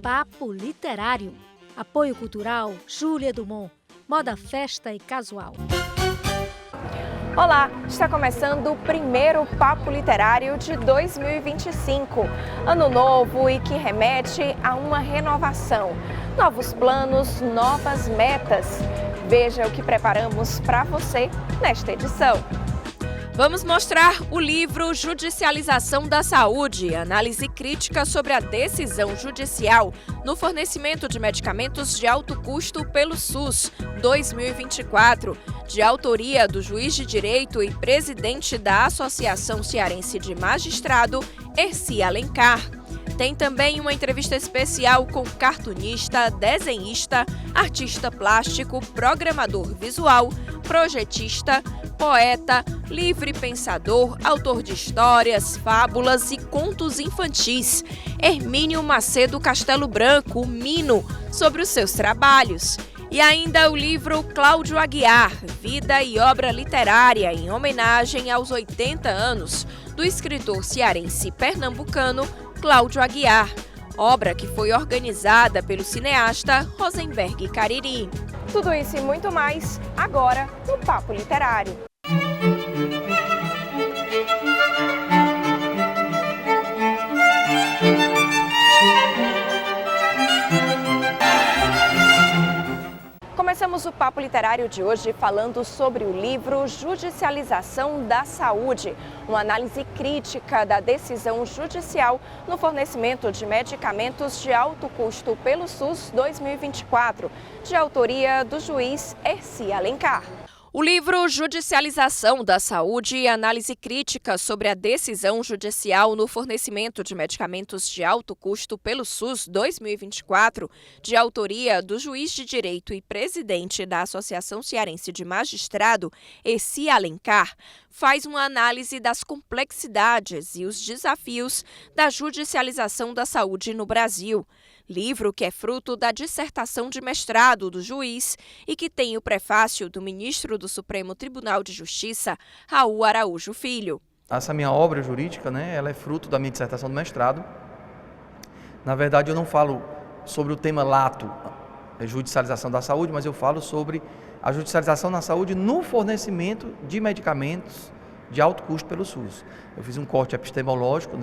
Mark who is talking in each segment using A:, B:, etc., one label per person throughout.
A: Papo Literário. Apoio cultural Júlia Dumont. Moda, festa e casual.
B: Olá, está começando o primeiro Papo Literário de 2025. Ano novo e que remete a uma renovação. Novos planos, novas metas. Veja o que preparamos para você nesta edição.
C: Vamos mostrar o livro Judicialização da Saúde, análise crítica sobre a decisão judicial no fornecimento de medicamentos de alto custo pelo SUS 2024, de autoria do juiz de direito e presidente da Associação Cearense de Magistrado, Hercy Alencar. Tem também uma entrevista especial com cartunista, desenhista, artista plástico, programador visual, projetista, poeta, livre pensador, autor de histórias, fábulas e contos infantis, Hermínio Macedo Castelo Branco, o Mino, sobre os seus trabalhos. E ainda o livro Cláudio Aguiar, Vida e Obra Literária, em homenagem aos 80 anos do escritor cearense pernambucano Cláudio Aguiar, obra que foi organizada pelo cineasta Rosenberg Cariri.
B: Tudo isso e muito mais agora no Papo Literário. Começamos o Papo Literário de hoje falando sobre o livro Judicialização da Saúde, uma análise crítica da decisão judicial no fornecimento de medicamentos de alto custo pelo SUS 2024, de autoria do juiz Hercy Alencar.
C: O livro Judicialização da Saúde e análise crítica sobre a decisão judicial no fornecimento de medicamentos de alto custo pelo SUS 2024, de autoria do juiz de direito e presidente da Associação Cearense de Magistrado, Hercy Alencar, faz uma análise das complexidades e os desafios da judicialização da saúde no Brasil. Livro que é fruto da dissertação de mestrado do juiz e que tem o prefácio do ministro do Supremo Tribunal de Justiça, Raul Araújo Filho.
D: Essa minha obra jurídica, ela é fruto da minha dissertação do mestrado. Na verdade, eu não falo sobre o tema lato, judicialização da saúde, mas eu falo sobre a judicialização na saúde no fornecimento de medicamentos de alto custo pelo SUS. Eu fiz um corte epistemológico,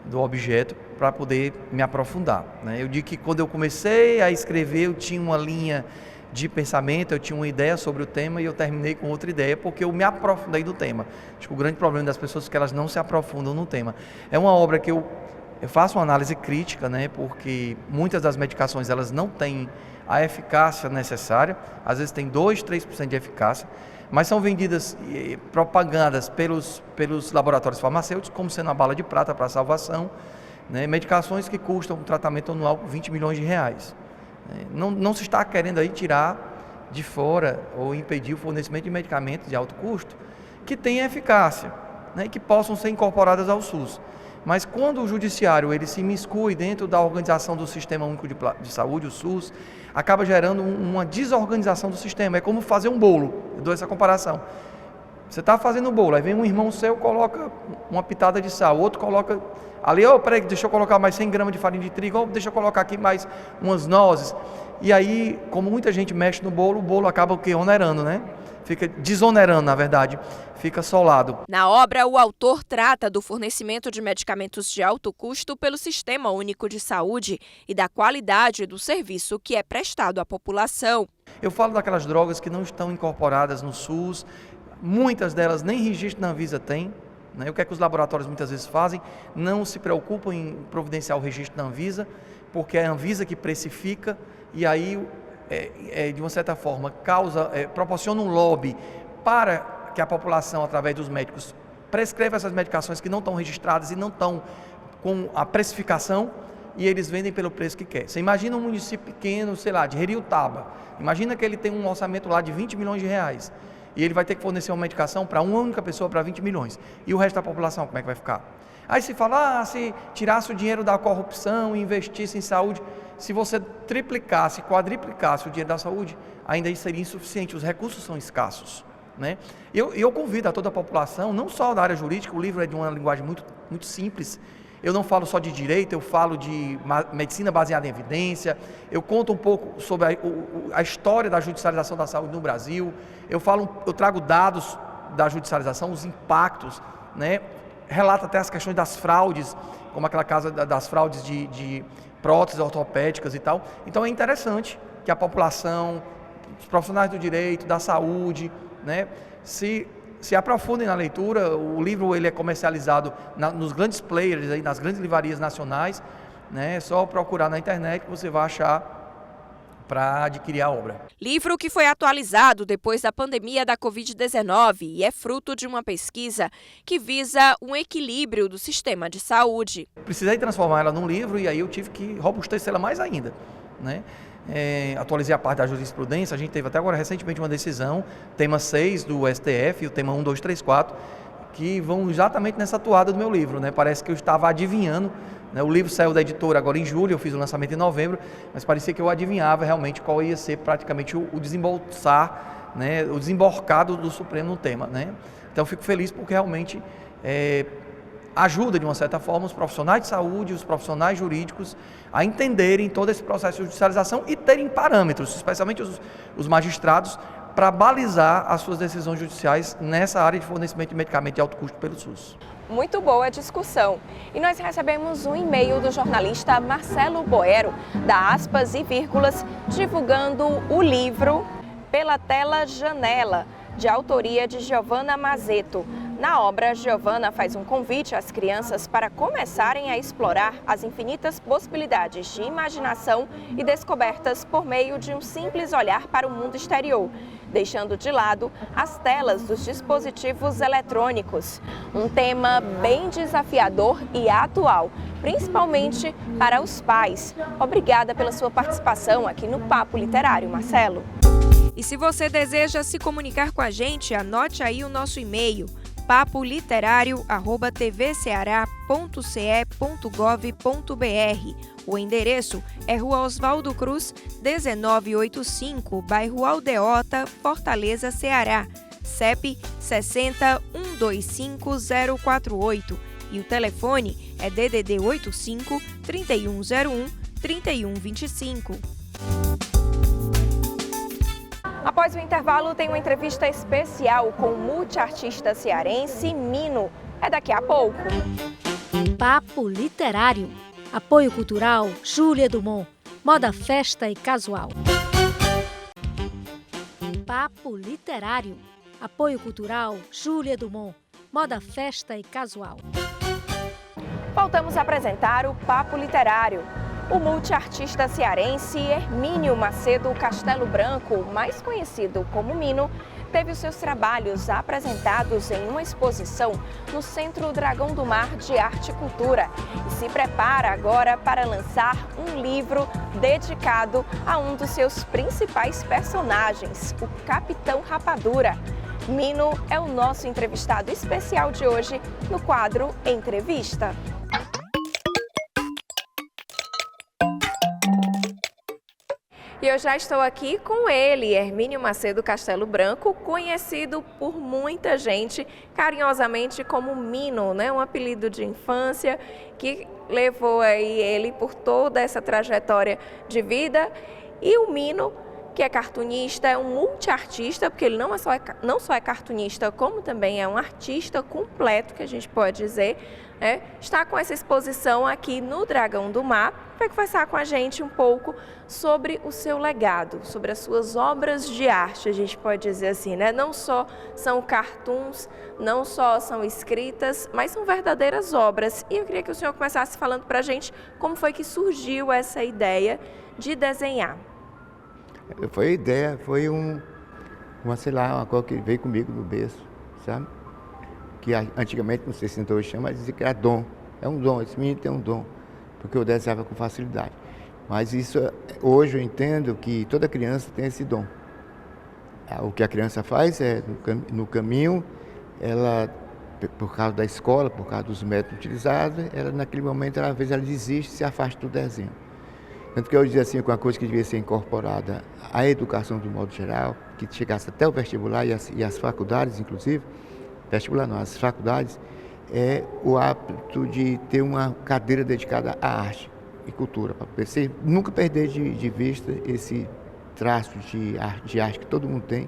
D: do objeto para poder me aprofundar. Eu digo que quando eu comecei a escrever, eu tinha uma linha de pensamento, eu tinha uma ideia sobre o tema e eu terminei com outra ideia porque eu me aprofundei no tema. Acho que o grande problema das pessoas é que elas não se aprofundam no tema. É uma obra que eu faço uma análise crítica, porque muitas das medicações elas não têm a eficácia necessária, às vezes tem 2, 3% de eficácia, mas são vendidas e propagandas pelos laboratórios farmacêuticos como sendo a bala de prata para a salvação, medicações que custam um tratamento anual por 20 milhões de reais. Não se está querendo aí tirar de fora ou impedir o fornecimento de medicamentos de alto custo que tenham eficácia, e que possam ser incorporadas ao SUS. Mas quando o judiciário ele se imiscui dentro da organização do Sistema Único de Saúde, o SUS, acaba gerando uma desorganização do sistema. É como fazer um bolo, eu dou essa comparação. Você está fazendo o bolo, aí vem um irmão seu, coloca uma pitada de sal, o outro coloca ali, peraí, deixa eu colocar mais 100 gramas de farinha de trigo, deixa eu colocar aqui mais umas nozes. E aí, como muita gente mexe no bolo, o bolo acaba onerando, Fica desonerando, na verdade, fica solado.
C: Na obra, o autor trata do fornecimento de medicamentos de alto custo pelo Sistema Único de Saúde e da qualidade do serviço que é prestado à população.
D: Eu falo daquelas drogas que não estão incorporadas no SUS, muitas delas nem registro na Anvisa tem. O que é que os laboratórios muitas vezes fazem? Não se preocupam em providenciar o registro da Anvisa, porque é a Anvisa que precifica e aí de uma certa forma, proporciona um lobby para que a população, através dos médicos, prescreva essas medicações que não estão registradas e não estão com a precificação e eles vendem pelo preço que quer. Você imagina um município pequeno, de Heriotaba, imagina que ele tem um orçamento lá de 20 milhões de reais e ele vai ter que fornecer uma medicação para uma única pessoa para 20 milhões. E o resto da população, como é que vai ficar? Aí se fala, se tirasse o dinheiro da corrupção e investisse em saúde, se você triplicasse, quadriplicasse o dinheiro da saúde, ainda isso seria insuficiente, os recursos são escassos. Eu convido a toda a população, não só da área jurídica, o livro é de uma linguagem muito, muito simples, Eu não falo só de direito, eu falo de medicina baseada em evidência, eu conto um pouco sobre a história da judicialização da saúde no Brasil, eu trago dados da judicialização, os impactos, né? Relato até as questões das fraudes, como aquela casa das fraudes de próteses ortopédicas e tal. Então é interessante que a população, os profissionais do direito, da saúde, né, se aprofundem na leitura. O livro ele é comercializado nos grandes players, aí, nas grandes livrarias nacionais, né? É só procurar na internet que você vai achar para adquirir a obra.
C: Livro que foi atualizado depois da pandemia da Covid-19 e é fruto de uma pesquisa que visa um equilíbrio do sistema de saúde.
D: Precisei transformar ela num livro e aí eu tive que robustecê-la mais ainda, né? Atualizei a parte da jurisprudência. A gente teve até agora recentemente uma decisão, tema 6 do STF e o tema 1, 2, 3, 4, que vão exatamente nessa toada do meu livro, né? Parece que eu estava adivinhando, né? O livro saiu da editora agora em julho, eu fiz o lançamento em novembro, mas parecia que eu adivinhava realmente qual ia ser praticamente o desembolsar, né? O desembarcado do Supremo no tema, né? Então eu fico feliz porque realmente ajuda, de uma certa forma, os profissionais de saúde, os profissionais jurídicos a entenderem todo esse processo de judicialização e terem parâmetros, especialmente os magistrados, para balizar as suas decisões judiciais nessa área de fornecimento de medicamento de alto custo pelo SUS.
B: Muito boa a discussão. E nós recebemos um e-mail do jornalista Marcelo Boero, da Aspas e Vírgulas, divulgando o livro Pela Tela Janela, de autoria de Giovana Mazeto. Na obra, Giovana faz um convite às crianças para começarem a explorar as infinitas possibilidades de imaginação e descobertas por meio de um simples olhar para o mundo exterior, deixando de lado as telas dos dispositivos eletrônicos. Um tema bem desafiador e atual, principalmente para os pais. Obrigada pela sua participação aqui no Papo Literário, Marcelo.
C: E se você deseja se comunicar com a gente, anote aí o nosso e-mail: papoliterário@tvceara.ce.gov.br. O endereço é Rua Oswaldo Cruz, 1985, bairro Aldeota, Fortaleza, Ceará. CEP 60125048 e o telefone é DDD 85 3101 3125.
B: Após o intervalo, tem uma entrevista especial com o multiartista cearense Mino. É daqui a pouco.
A: Papo Literário. Apoio cultural Júlia Dumont. Moda, festa e casual. Papo Literário. Apoio cultural Júlia Dumont. Moda, festa e casual.
B: Voltamos a apresentar o Papo Literário. O multiartista cearense Hermínio Macedo Castelo Branco, mais conhecido como Mino, teve os seus trabalhos apresentados em uma exposição no Centro Dragão do Mar de Arte e Cultura e se prepara agora para lançar um livro dedicado a um dos seus principais personagens, o Capitão Rapadura. Mino é o nosso entrevistado especial de hoje no quadro Entrevista. E eu já estou aqui com ele, Hermínio Macedo Castelo Branco, conhecido por muita gente carinhosamente como Mino, né? Um apelido de infância que levou aí ele por toda essa trajetória de vida. E o Mino, que é cartunista, é um multiartista, porque ele não só é cartunista, como também é um artista completo, que a gente pode dizer, né? Está com essa exposição aqui no Dragão do Mar, para conversar com a gente um pouco sobre o seu legado, sobre as suas obras de arte, a gente pode dizer assim, né? Não só são cartoons, não só são escritas, mas são verdadeiras obras. E eu queria que o senhor começasse falando para a gente como foi que surgiu essa ideia de desenhar.
E: Foi ideia, foi uma coisa que veio comigo no berço, sabe? Que antigamente, não sei se hoje chama, mas dizia que era dom. É um dom, esse menino tem um dom, porque eu desenhava com facilidade. Mas isso, hoje eu entendo que toda criança tem esse dom. O que a criança faz é, no caminho, ela, por causa da escola, por causa dos métodos utilizados, ela naquele momento, às vezes, ela desiste e se afasta do desenho. Tanto que eu dizia assim, com uma coisa que devia ser incorporada à educação do modo geral, que chegasse até o vestibular e as faculdades, inclusive, vestibular não, as faculdades, é o hábito de ter uma cadeira dedicada à arte e cultura, para nunca perder de vista esse traço de arte que todo mundo tem,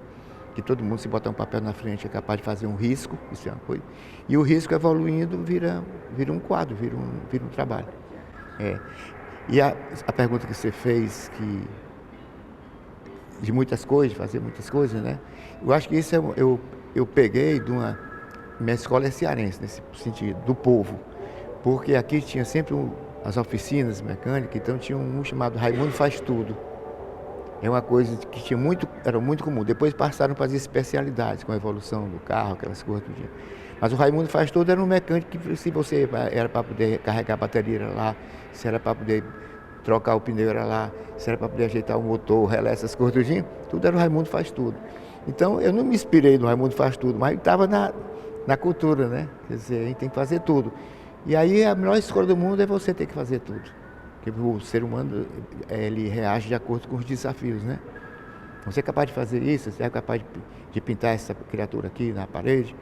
E: que todo mundo, se botar um papel na frente, é capaz de fazer um risco, isso é uma coisa, e o risco evoluindo vira um quadro, vira um trabalho. E a pergunta que você fez, de muitas coisas, fazer muitas coisas, né? Eu acho que isso eu peguei de minha escola é cearense, nesse sentido, do povo, porque aqui tinha sempre as oficinas mecânicas, então tinha um chamado Raimundo Faz Tudo. É uma coisa que era muito comum. Depois passaram a fazer especialidades com a evolução do carro, aquelas coisas do dia. Mas o Raimundo Faz Tudo era um mecânico que, se você era para poder carregar a bateria, era lá, se era para poder trocar o pneu, era lá, se era para poder ajeitar o motor, o relé, essas coisas do dia, tudo era o Raimundo Faz Tudo. Então eu não me inspirei no Raimundo Faz Tudo, mas estava na cultura, né? Quer dizer, a gente tem que fazer tudo. E aí a melhor escola do mundo é você ter que fazer tudo. Porque o ser humano, ele reage de acordo com os desafios, né? Você é capaz de fazer isso, você é capaz de pintar essa criatura aqui na parede.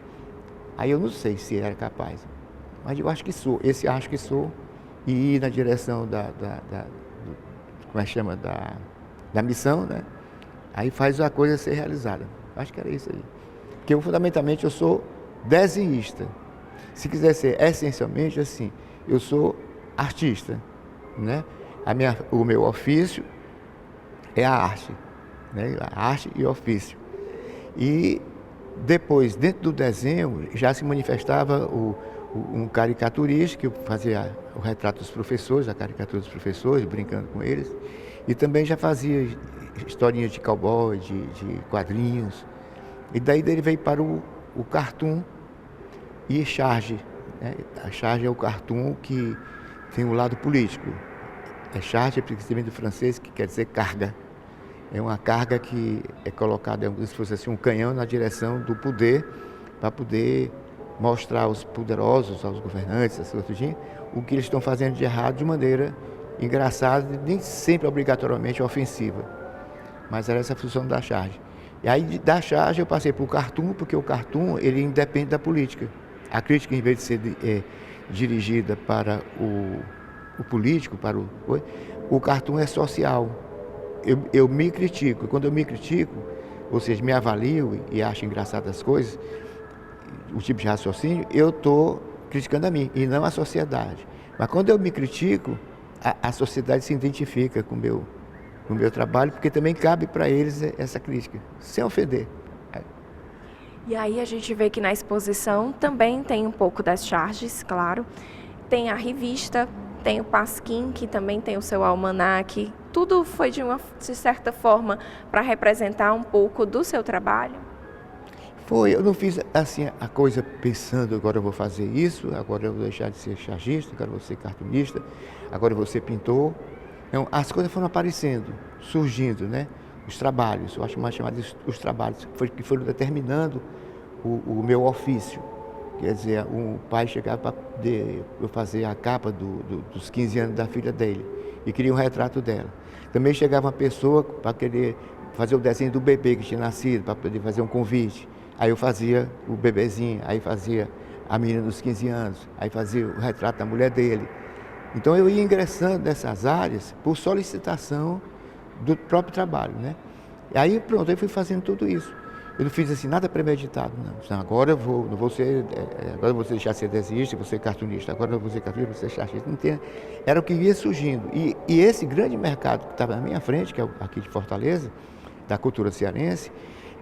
E: Aí eu não sei se era capaz, mas eu acho que sou. Acho que sou, e ir na direção como é que chama? Da missão, né? Aí faz a coisa ser realizada. Acho que era isso aí. Porque fundamentalmente eu sou desenhista. Se quiser ser essencialmente assim, eu sou artista, né? O meu ofício é a arte, né? A arte e ofício. E depois, dentro do desenho, já se manifestava um caricaturista, que eu fazia o retrato dos professores, a caricatura dos professores, brincando com eles. E também já fazia historinhas de cowboy, de quadrinhos. E daí dele veio para o cartoon e charge, né? A charge é o cartoon que tem um lado político. Charge é principalmente do francês, que quer dizer carga. É uma carga que é colocada, como se fosse assim, um canhão na direção do poder, para poder mostrar aos poderosos, aos governantes, o que eles estão fazendo de errado de maneira engraçada, nem sempre obrigatoriamente ofensiva. Mas era essa a função da charge. E aí da charge eu passei para o cartoon, porque o cartoon ele independe da política. A crítica, em vez de ser dirigida para o político, o cartoon é social. Eu me critico. Quando eu me critico, ou seja, me avalio e acho engraçadas as coisas, o tipo de raciocínio, eu estou criticando a mim e não a sociedade. Mas quando eu me critico, a sociedade se identifica com o meu trabalho, porque também cabe para eles essa crítica, sem ofender.
B: E aí a gente vê que na exposição também tem um pouco das charges, claro. Tem a revista, tem o Pasquim, que também tem o seu almanaque. Tudo foi de certa forma para representar um pouco do seu trabalho?
E: Foi, eu não fiz assim a coisa pensando, agora eu vou fazer isso, agora eu vou deixar de ser chargista, agora eu vou ser cartunista, agora eu vou ser pintor. Então, as coisas foram aparecendo, surgindo, né? Os trabalhos, eu acho mais chamado os trabalhos, que foram determinando o meu ofício. Quer dizer, um pai chegava para poder eu fazer a capa dos 15 anos da filha dele e queria um retrato dela. Também chegava uma pessoa para querer fazer o desenho do bebê que tinha nascido, para poder fazer um convite. Aí eu fazia o bebezinho, aí fazia a menina dos 15 anos, aí fazia o retrato da mulher dele. Então eu ia ingressando nessas áreas por solicitação do próprio trabalho, né? E aí pronto, eu fui fazendo tudo isso. Eu não fiz assim nada premeditado, não. Então, agora eu vou, não vou ser, agora eu vou deixar de ser desenhista, vou ser cartunista, agora eu vou ser cartunista, vou ser chargista. Não tem, era o que ia surgindo. E esse grande mercado que estava na minha frente, que é aqui de Fortaleza, da cultura cearense,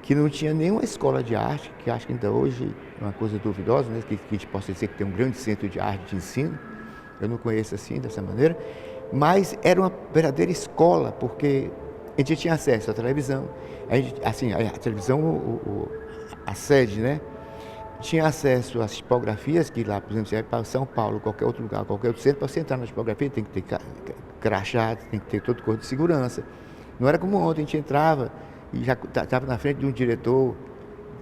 E: que não tinha nenhuma escola de arte, que acho que ainda hoje é uma coisa duvidosa, né? Que a gente possa dizer que tem um grande centro de arte de ensino. Eu não conheço assim, dessa maneira, mas era uma verdadeira escola, porque a gente tinha acesso à televisão, a televisão, a sede, né? Tinha acesso às tipografias, que lá, por exemplo, você vai para São Paulo, qualquer outro lugar, qualquer outro centro, para você entrar na tipografia tem que ter crachá, tem que ter todo cor de segurança. Não era como ontem, a gente entrava e já estava na frente de um diretor,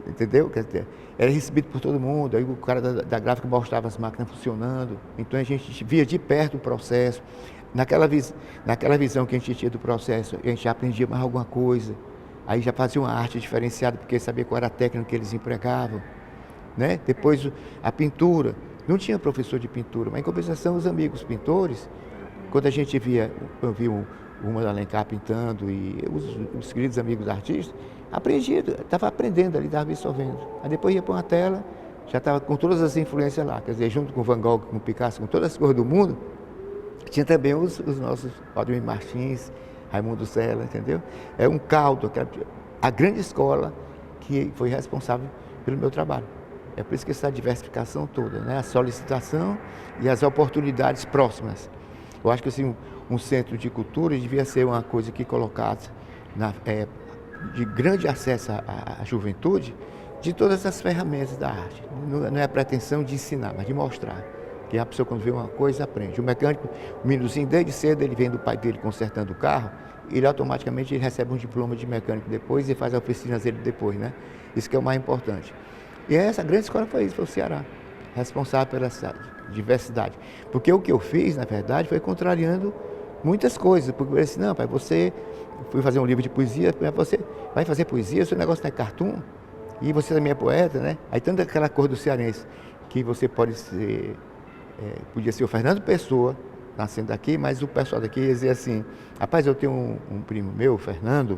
E: entendeu? Quer dizer, era recebido por todo mundo, aí o cara da gráfica mostrava as máquinas funcionando, então a gente via de perto o processo. Naquela visão que a gente tinha do processo, a gente já aprendia mais alguma coisa, aí já fazia uma arte diferenciada, porque sabia qual era a técnica que eles empregavam, né? Depois a pintura, Não tinha professor de pintura, mas em compensação os amigos pintores, quando a gente via, eu vi o Ruma Alencar pintando e os queridos amigos artistas, estava aprendendo ali, estava absorvendo. Aí depois ia para uma tela, já estava com todas as influências lá, quer dizer, junto com Van Gogh, com Picasso, com todas as cores do mundo, tinha também os nossos Valdemir Martins, Raimundo Sela, entendeu? É um caldo, a grande escola que foi responsável pelo meu trabalho. É por isso que essa diversificação toda, né? A solicitação e as oportunidades próximas. Eu acho que assim, um centro de cultura devia ser uma coisa que colocasse de grande acesso à juventude de todas as ferramentas da arte. Não é a pretensão de ensinar, mas de mostrar. Que a pessoa, quando vê uma coisa, aprende. O mecânico, o meninozinho, desde cedo, ele vem do pai dele consertando o carro, ele automaticamente recebe um diploma de mecânico depois e faz a oficina dele depois, né? Isso que é o mais importante. E essa grande escola foi isso, foi o Ceará, responsável pela diversidade. Porque o que eu fiz, na verdade, foi contrariando muitas coisas. Porque eu falei assim, não, pai, fui fazer um livro de poesia, você vai fazer poesia, seu negócio não é cartoon, e você também é poeta, né? Aí tanto aquela cor do cearense, que você pode ser, podia ser o Fernando Pessoa, nascendo aqui, mas o pessoal daqui ia dizer assim, rapaz, eu tenho um primo meu, o Fernando,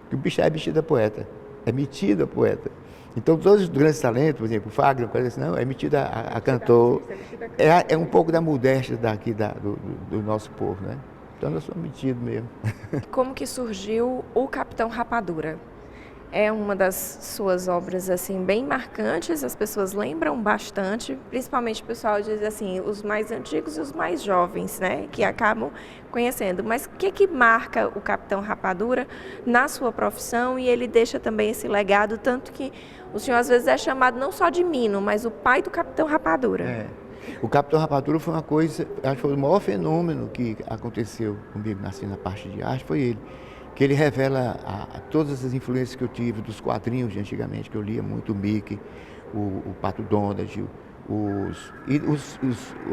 E: que o bicho é metido a poeta, é metido a poeta. Então, todos os grandes talentos, por exemplo, o Fagner, assim, não, é metido a cantor, é um pouco da modéstia daqui do nosso povo, né? Então, eu sou metido mesmo.
B: Como que surgiu o Capitão Rapadura? É uma das suas obras assim bem marcantes, as pessoas lembram bastante, principalmente o pessoal diz assim, os mais antigos e os mais jovens, né, que acabam conhecendo. Mas o que marca o Capitão Rapadura na sua profissão, e ele deixa também esse legado, tanto que o senhor às vezes é chamado não só de Mino, mas o pai do Capitão Rapadura.
E: O Capitão Rapadura foi uma coisa, acho que foi o maior fenômeno que aconteceu comigo, nasci na parte de arte, foi ele. Que ele revela todas as influências que eu tive dos quadrinhos de antigamente, que eu lia muito, o Mickey, o Pato Donald,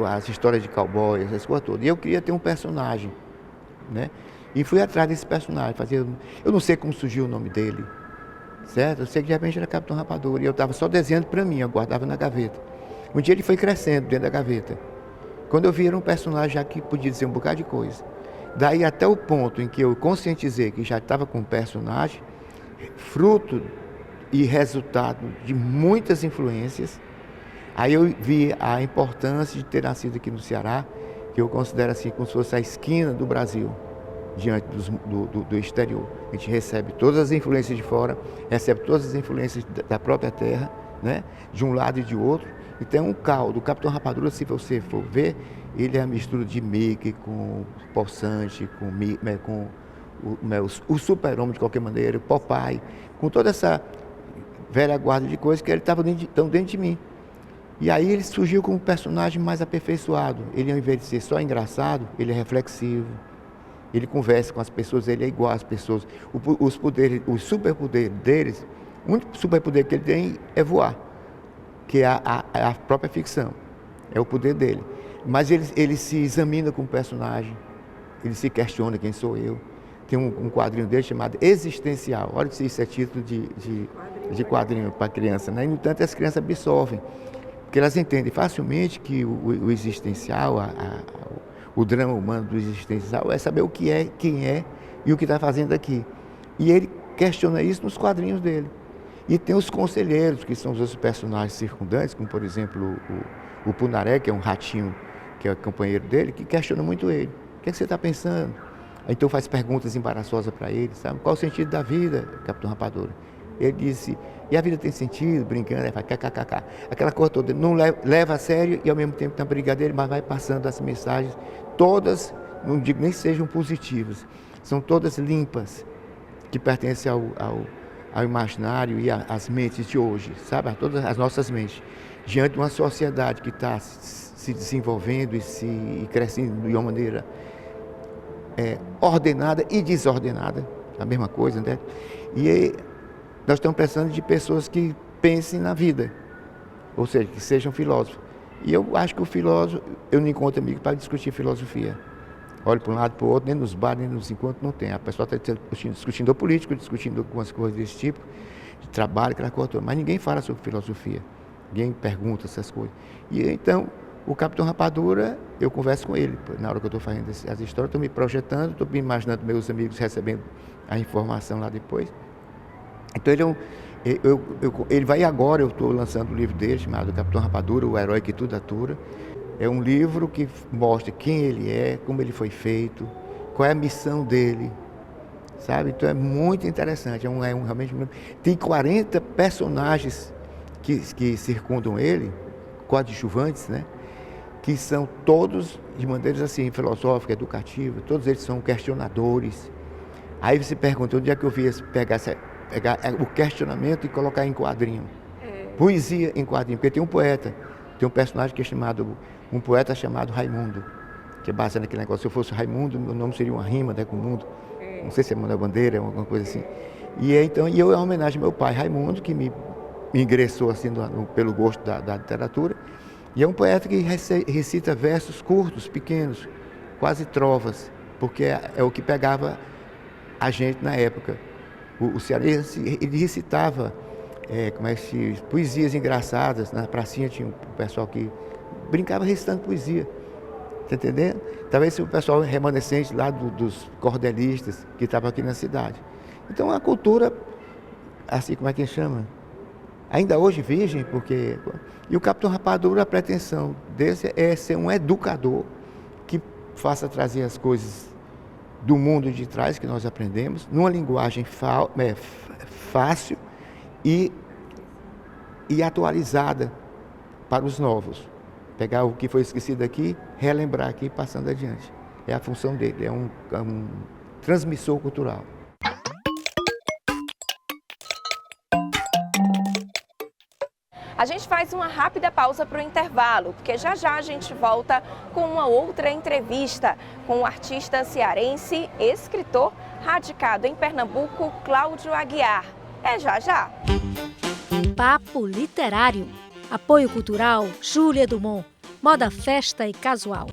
E: as histórias de cowboy, essas coisas todas. E eu queria ter um personagem, né? E fui atrás desse personagem, eu não sei como surgiu o nome dele, certo? Eu sei que de repente era Capitão Rapadura, e eu estava só desenhando para mim, eu guardava na gaveta. Um dia ele foi crescendo dentro da gaveta. Quando eu vi, era um personagem já que podia dizer um bocado de coisa. Daí até o ponto em que eu conscientizei que já estava com um personagem, fruto e resultado de muitas influências, aí eu vi a importância de ter nascido aqui no Ceará, que eu considero assim como se fosse a esquina do Brasil, diante do exterior. A gente recebe todas as influências de fora, recebe todas as influências da própria terra, né? De um lado e de outro. Então é um caldo. O Capitão Rapadura, se você for ver, ele é a mistura de Mickey com Poçante, com o Super-Homem de qualquer maneira, o Popeye, com toda essa velha guarda de coisas que ele estava dentro de mim. E aí ele surgiu como um personagem mais aperfeiçoado. Ele, ao invés de ser só engraçado, ele é reflexivo, ele conversa com as pessoas, ele é igual às pessoas. O superpoder deles, o único superpoder que ele tem é voar, que é a própria ficção, é o poder dele. Mas ele se examina como personagem, ele se questiona quem sou eu. Tem um quadrinho dele chamado Existencial. Olha se isso é título de quadrinho para criança, né? E, no entanto, as crianças absorvem, porque elas entendem facilmente que o existencial, o drama humano do existencial é saber o que é, quem é e o que está fazendo aqui. E ele questiona isso nos quadrinhos dele. E tem os conselheiros, que são os outros personagens circundantes, como, por exemplo, o Punaré, que é um ratinho, que é o companheiro dele, que questiona muito ele. O que é que você está pensando? Então faz perguntas embaraçosas para ele, sabe? Qual o sentido da vida, Capitão Rapadura? Ele disse, e a vida tem sentido? Brincando, ele fala, kkkk. Aquela coisa toda, não leva a sério e ao mesmo tempo tem uma brincadeira, mas vai passando as mensagens, todas, não digo nem sejam positivas, são todas limpas, que pertencem ao imaginário e às mentes de hoje, sabe? A todas as nossas mentes. Diante de uma sociedade que está se desenvolvendo e crescendo de uma maneira ordenada e desordenada, a mesma coisa, né? E nós estamos precisando de pessoas que pensem na vida, ou seja, que sejam filósofos. E eu acho que o filósofo, eu não encontro amigo para discutir filosofia. Olha para um lado, para o outro, nem nos bares, nem nos encontros, não tem. A pessoa está discutindo político, discutindo algumas coisas desse tipo, de trabalho, aquela coisa toda, mas ninguém fala sobre filosofia. Ninguém pergunta essas coisas. E então, o Capitão Rapadura, eu converso com ele. Na hora que eu estou fazendo as histórias, estou me projetando, estou me imaginando meus amigos recebendo a informação lá depois. Então, ele vai agora, eu estou lançando um livro dele, chamado Capitão Rapadura, o herói que tudo atura. É um livro que mostra quem ele é, como ele foi feito, qual é a missão dele, sabe? Então é muito interessante, realmente... Tem 40 personagens que circundam ele, coadjuvantes, né? Que são todos de maneiras assim, filosófica, educativa, todos eles são questionadores. Aí você pergunta, onde é que eu vi pegar o questionamento e colocar em quadrinho? Poesia em quadrinho, porque tem um poeta, tem um personagem que é um poeta chamado Raimundo, que é baseado naquele negócio, se eu fosse Raimundo, meu nome seria uma rima, né, com o mundo, não sei se é Mundo Bandeira, alguma coisa assim. E eu, em homenagem ao meu pai Raimundo, que me ingressou assim pelo gosto da literatura, e é um poeta que recita versos curtos, pequenos, quase trovas, porque é o que pegava a gente na época. O cearense, ele recitava poesias engraçadas. Na pracinha tinha um pessoal que brincava recitando poesia, tá entendendo? Talvez o pessoal remanescente lá dos cordelistas que estavam aqui na cidade. Então a cultura, assim, como é que chama? Ainda hoje virgem, porque... E o Capitão Rapadura, a pretensão desse é ser um educador que faça trazer as coisas do mundo de trás que nós aprendemos, numa linguagem fácil e atualizada para os novos. Pegar o que foi esquecido aqui, relembrar aqui, passando adiante. É a função dele, é um transmissor cultural.
B: A gente faz uma rápida pausa para o intervalo, porque já já a gente volta com uma outra entrevista com o artista cearense, escritor, radicado em Pernambuco, Cláudio Aguiar. É já já.
A: Papo Literário. Apoio Cultural Júlia Dumont. Moda, festa e casual.